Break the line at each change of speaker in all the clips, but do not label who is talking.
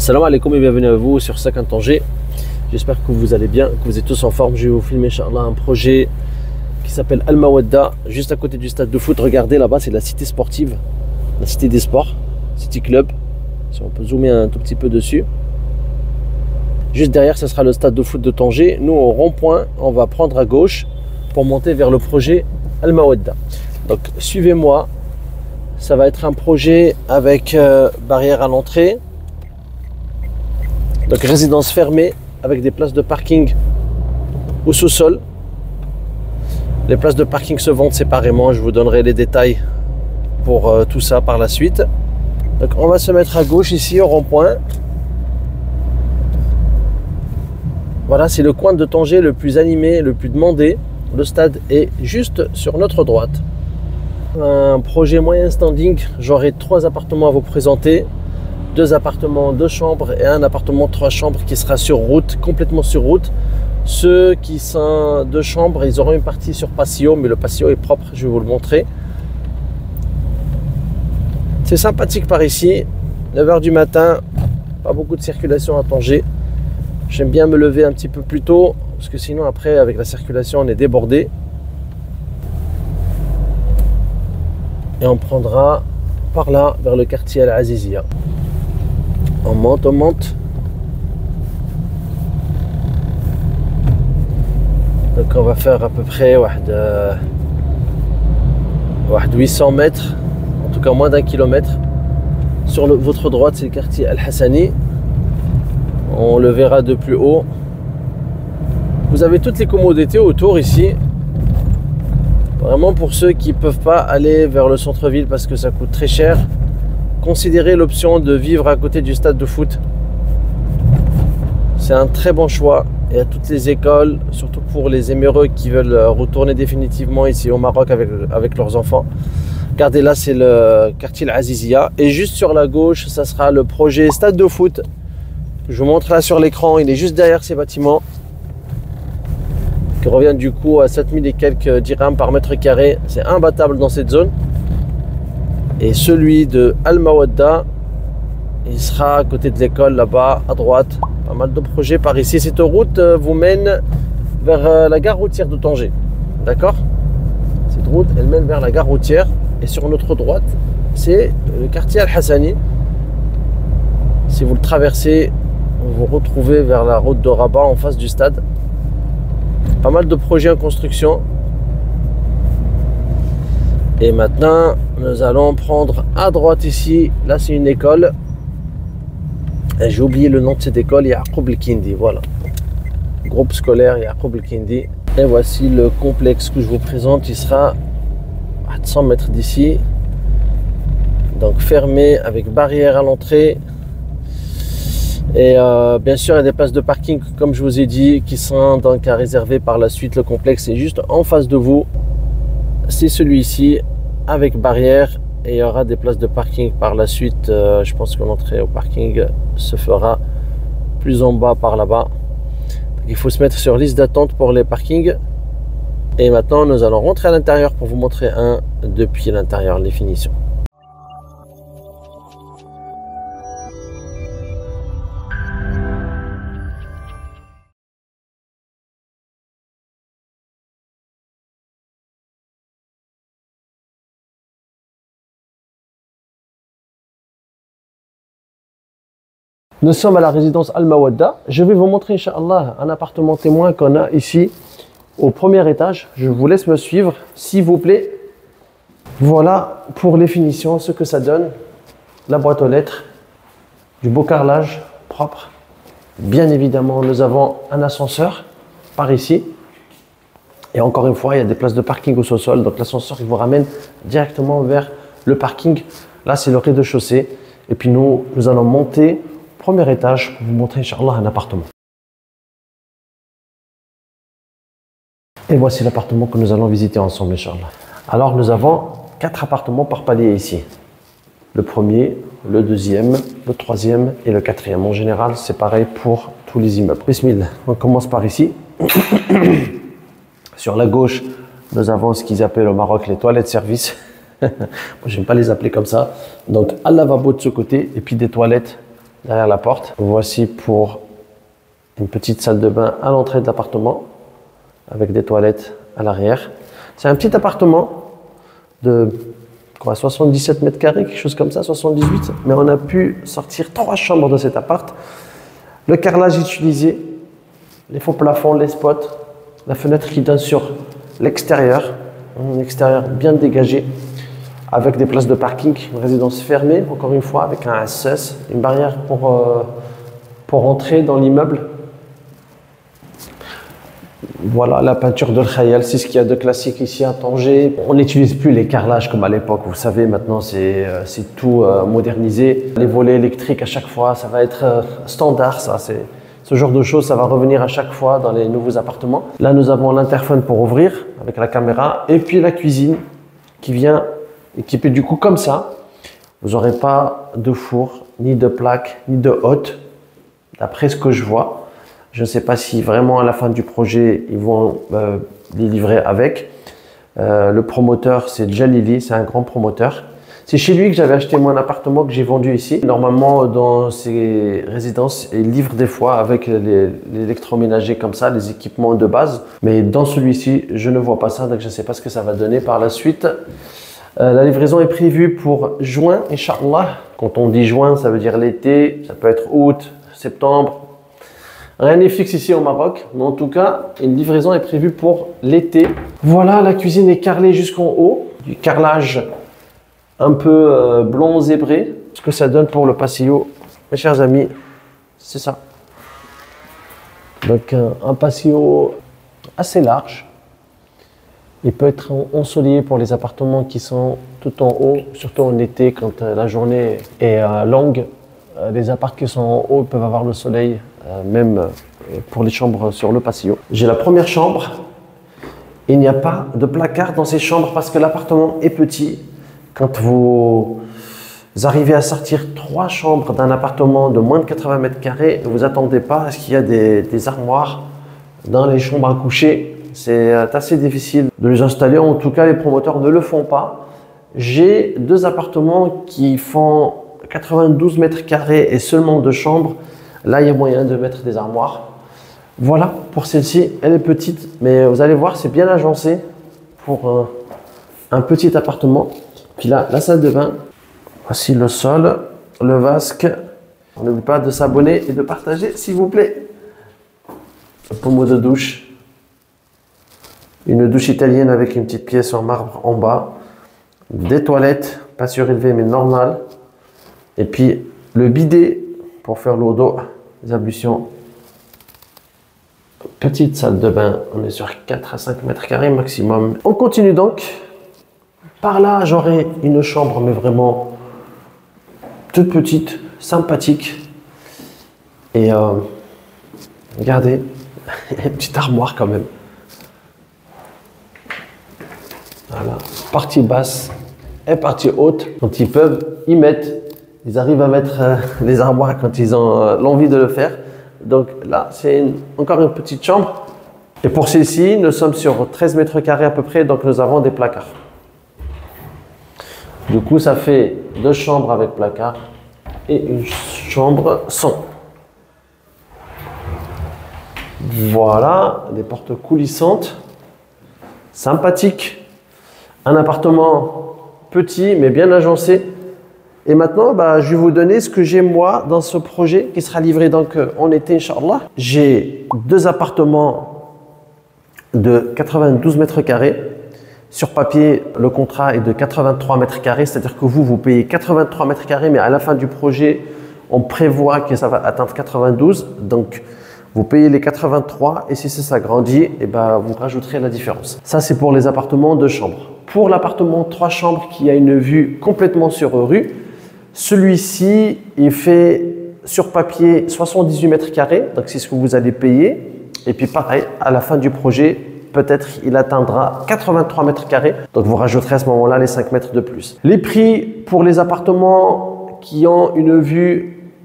Salam alaikum et bienvenue à vous sur Sakin Tanger. J'espère que vous allez bien, que vous êtes tous en forme. Je vais vous filmer Inch'Allah un projet qui s'appelle Al Mawadda, juste à côté du stade de foot. Regardez là-bas, c'est la cité sportive, la cité des sports, City Club. Si on peut zoomer un tout petit peu dessus. Juste derrière, ce sera le stade de foot de Tanger. Nous, au rond-point, on va prendre à gauche pour monter vers le projet Al Mawadda. Donc, suivez-moi. Ça va être un projet avec barrière à l'entrée. Donc résidence fermée avec des places de parking au sous-sol. Les places de parking se vendent séparément. Je vous donnerai les détails pour tout ça par la suite. Donc on va se mettre à gauche ici au rond-point. Voilà, c'est le coin de Tanger le plus animé, le plus demandé. Le stade est juste sur notre droite. Un projet moyen standing. J'aurai 3 appartements à vous présenter. 2 appartements 2 chambres et un appartement 3 chambres qui sera sur route, complètement sur route. Ceux qui sont 2 chambres, ils auront une partie sur patio, mais le patio est propre, je vais vous le montrer. C'est sympathique par ici, 9 h du matin, pas beaucoup de circulation à Tanger. J'aime bien me lever un petit peu plus tôt, parce que sinon après avec la circulation on est débordé. Et on prendra par là vers le quartier Al Azizia. On monte, on monte. Donc on va faire à peu près 800 mètres, en tout cas moins d'1 kilomètre. Sur votre droite, c'est le quartier Al Hassani. On le verra de plus haut. Vous avez toutes les commodités autour ici. Vraiment pour ceux qui ne peuvent pas aller vers le centre-ville parce que ça coûte très cher. Considérez l'option de vivre à côté du stade de foot. C'est un très bon choix. Et à toutes les écoles, surtout pour les éméreux qui veulent retourner définitivement ici au Maroc avec leurs enfants. Regardez là, c'est le quartier Al Azizia. Et juste sur la gauche, ça sera le projet stade de foot. Je vous montre là sur l'écran, il est juste derrière ces bâtiments. Qui revient du coup à 7000 et quelques dirhams par mètre carré. C'est imbattable dans cette zone. Et celui de Al Mawadda, il sera à côté de l'école là-bas, à droite. Pas mal de projets par ici. Cette route vous mène vers la gare routière de Tanger. D'accord? Cette route, elle mène vers la gare routière. Et sur notre droite, c'est le quartier Al Hassani. Si vous le traversez, vous vous retrouvez vers la route de Rabat en face du stade. Pas mal de projets en construction. Et maintenant, nous allons prendre à droite ici. Là, c'est une école. J'ai oublié le nom de cette école. Yaqub El-Kindi. Voilà. Groupe scolaire Yaqub El-Kindi. Et voici le complexe que je vous présente. Il sera à 100 mètres d'ici. Donc fermé avec barrière à l'entrée. Et bien sûr, il y a des places de parking, comme je vous ai dit, qui sont donc à réserver par la suite. Le complexe est juste en face de vous. C'est celui-ci avec barrière et il y aura des places de parking par la suite. Je pense que l'entrée au parking se fera plus en bas par là-bas. Il faut se mettre sur liste d'attente pour les parkings. Et maintenant, nous allons rentrer à l'intérieur pour vous montrer depuis l'intérieur, les finitions. Nous sommes à la résidence Al Mawadda. Je vais vous montrer, Inch'Allah, un appartement témoin qu'on a ici au premier étage. Je vous laisse me suivre, s'il vous plaît. Voilà pour les finitions, ce que ça donne. La boîte aux lettres, du beau carrelage propre. Bien évidemment, nous avons un ascenseur par ici. Et encore une fois, il y a des places de parking au sous-sol. Donc l'ascenseur, il vous ramène directement vers le parking. Là, c'est le rez-de-chaussée. Et puis nous allons monter premier étage pour vous montrer, Inch'Allah, un appartement. Et voici l'appartement que nous allons visiter ensemble, Inch'Allah. Alors, nous avons 4 appartements par palier ici. Le premier, le deuxième, le troisième et le quatrième. En général, c'est pareil pour tous les immeubles. Bismillah, on commence par ici. Sur la gauche, nous avons ce qu'ils appellent au Maroc les toilettes service. Moi, j'aime pas les appeler comme ça. Donc, un lavabo de ce côté et puis des toilettes derrière la porte. Voici pour une petite salle de bain à l'entrée de l'appartement avec des toilettes à l'arrière. C'est un petit appartement de 77 mètres carrés, quelque chose comme ça, 78. Mais on a pu sortir 3 chambres de cet appart. Le carrelage utilisé, les faux plafonds, les spots, la fenêtre qui donne sur l'extérieur, un extérieur bien dégagé avec des places de parking, une résidence fermée, encore une fois, avec un SS, une barrière pour entrer dans l'immeuble. Voilà la peinture de Khayal, c'est ce qu'il y a de classique ici à Tanger. On n'utilise plus les carrelages comme à l'époque, vous savez, maintenant c'est tout modernisé. Les volets électriques à chaque fois, ça va être standard, ça. Ce genre de choses, ça va revenir à chaque fois dans les nouveaux appartements. Là, nous avons l'interphone pour ouvrir avec la caméra et puis la cuisine qui vient équipée du coup comme ça. Vous n'aurez pas de four, ni de plaque, ni de hotte, d'après ce que je vois. Je ne sais pas si vraiment à la fin du projet, ils vont les livrer avec. Le promoteur, c'est Jalili, c'est un grand promoteur. C'est chez lui que j'avais acheté mon appartement que j'ai vendu ici. Normalement, dans ces résidences, ils livrent des fois avec l'électroménager comme ça, les équipements de base. Mais dans celui-ci, je ne vois pas ça, donc je ne sais pas ce que ça va donner par la suite. La livraison est prévue pour juin, Inch'Allah. Quand on dit juin, ça veut dire l'été, ça peut être août, septembre. Rien n'est fixe ici au Maroc, mais en tout cas, une livraison est prévue pour l'été. Voilà, la cuisine est carrelée jusqu'en haut, du carrelage un peu blond zébré. Ce que ça donne pour le patio, mes chers amis, c'est ça. Donc un patio assez large. Il peut être ensoleillé pour les appartements qui sont tout en haut, surtout en été quand la journée est longue. Les appartements qui sont en haut peuvent avoir le soleil, même pour les chambres sur le patio. J'ai la première chambre. Il n'y a pas de placard dans ces chambres parce que l'appartement est petit. Quand vous arrivez à sortir 3 chambres d'un appartement de moins de 80 mètres carrés, ne vous attendez pas à ce qu'il y a des armoires dans les chambres à coucher. C'est assez difficile de les installer. En tout cas, les promoteurs ne le font pas. J'ai 2 appartements qui font 92 mètres carrés et seulement 2 chambres. Là, il y a moyen de mettre des armoires. Voilà, pour celle-ci, elle est petite, mais vous allez voir, c'est bien agencé pour un petit appartement. Puis là, la salle de bain. Voici le sol, le vasque. On n'oublie pas de s'abonner et de partager, s'il vous plaît. Le pommeau de douche. Une douche italienne avec une petite pièce en marbre en bas. Des toilettes, pas surélevées, mais normales. Et puis, le bidet pour faire l'eau d'eau, les ablutions. Petite salle de bain, on est sur 4 à 5 mètres carrés maximum. On continue donc. Par là, j'aurai une chambre, mais vraiment toute petite, sympathique. Et regardez, une petite armoire quand même. Voilà, partie basse et partie haute. Quand ils peuvent, ils mettent. Ils arrivent à mettre les armoires quand ils ont l'envie de le faire. Donc là, c'est encore une petite chambre. Et pour celle-ci, nous sommes sur 13 mètres carrés à peu près, donc nous avons des placards. Du coup, ça fait 2 chambres avec placard et une chambre sans. Voilà, des portes coulissantes, sympathiques. Un appartement petit mais bien agencé. Et maintenant, je vais vous donner ce que j'ai moi dans ce projet qui sera livré donc en été, Inch'Allah. J'ai 2 appartements de 92 mètres carrés. Sur papier, le contrat est de 83 mètres carrés, c'est-à-dire que vous payez 83 mètres carrés, mais à la fin du projet, on prévoit que ça va atteindre 92. Donc, vous payez les 83 et si ça s'agrandit, vous rajouterez la différence. Ça, c'est pour les appartements 2 chambres. Pour l'appartement 3 chambres qui a une vue complètement sur rue, celui-ci, il fait sur papier 78 mètres carrés, donc c'est ce que vous allez payer. Et puis pareil, à la fin du projet, peut-être il atteindra 83 mètres carrés. Donc vous rajouterez à ce moment-là les 5 mètres de plus. Les prix pour les appartements qui ont une vue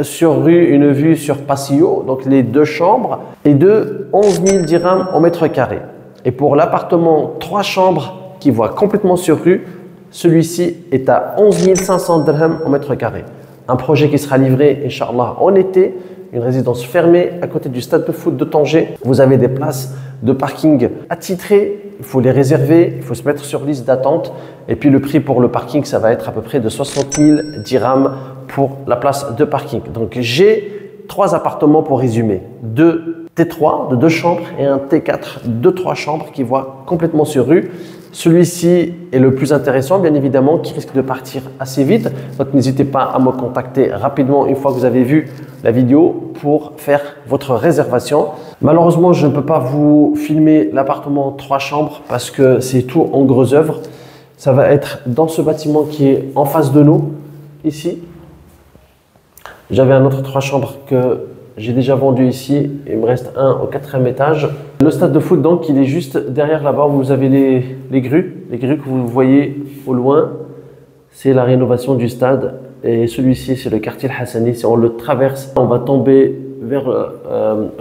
sur rue, une vue sur patio, donc les 2 chambres, est de 11 000 dirhams au mètre carré. Et pour l'appartement 3 chambres qui voit complètement sur rue, celui-ci est à 11 500 dirhams au mètre carré. Un projet qui sera livré, Inch'Allah, en été. Une résidence fermée à côté du stade de foot de Tanger. Vous avez des places de parking attitrées. Il faut les réserver, il faut se mettre sur liste d'attente. Et puis le prix pour le parking, ça va être à peu près de 60 000 dirhams pour la place de parking. Donc j'ai 3 appartements pour résumer. 2 T3 de 2 chambres et un T4 de 3 chambres qui voit complètement sur rue. Celui-ci est le plus intéressant, bien évidemment, qui risque de partir assez vite. Donc n'hésitez pas à me contacter rapidement une fois que vous avez vu la vidéo pour faire votre réservation. Malheureusement, je ne peux pas vous filmer l'appartement 3 chambres parce que c'est tout en gros œuvre. Ça va être dans ce bâtiment qui est en face de nous, ici. J'avais un autre 3 chambres que j'ai déjà vendu ici. Il me reste un au 4e étage. Le stade de foot, donc, il est juste derrière là-bas. Vous avez les grues. Les grues que vous voyez au loin, c'est la rénovation du stade. Et celui-ci, c'est le quartier Hassani. Si on le traverse, on va tomber vers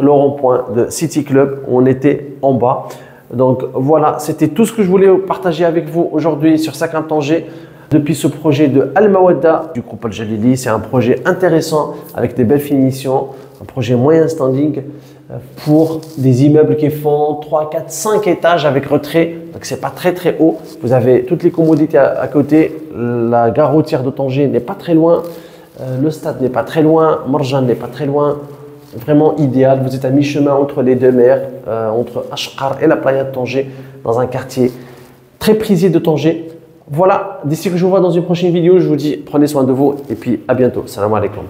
le rond-point de City Club où on était en bas. Donc voilà, c'était tout ce que je voulais partager avec vous aujourd'hui sur Sakin Tanger. Depuis ce projet de Al Mawadda du groupe Al Jalili, c'est un projet intéressant avec des belles finitions, un projet moyen standing pour des immeubles qui font 3, 4, 5 étages avec retrait. Donc c'est pas très haut. Vous avez toutes les commodités à côté. La gare routière de Tanger n'est pas très loin. Le stade n'est pas très loin. Marjan n'est pas très loin. Vraiment idéal. Vous êtes à mi-chemin entre les deux mers, entre Ashqar et la playa de Tanger, dans un quartier très prisé de Tanger. Voilà, d'ici que je vous vois dans une prochaine vidéo, je vous dis prenez soin de vous et puis à bientôt. Salam alaikum.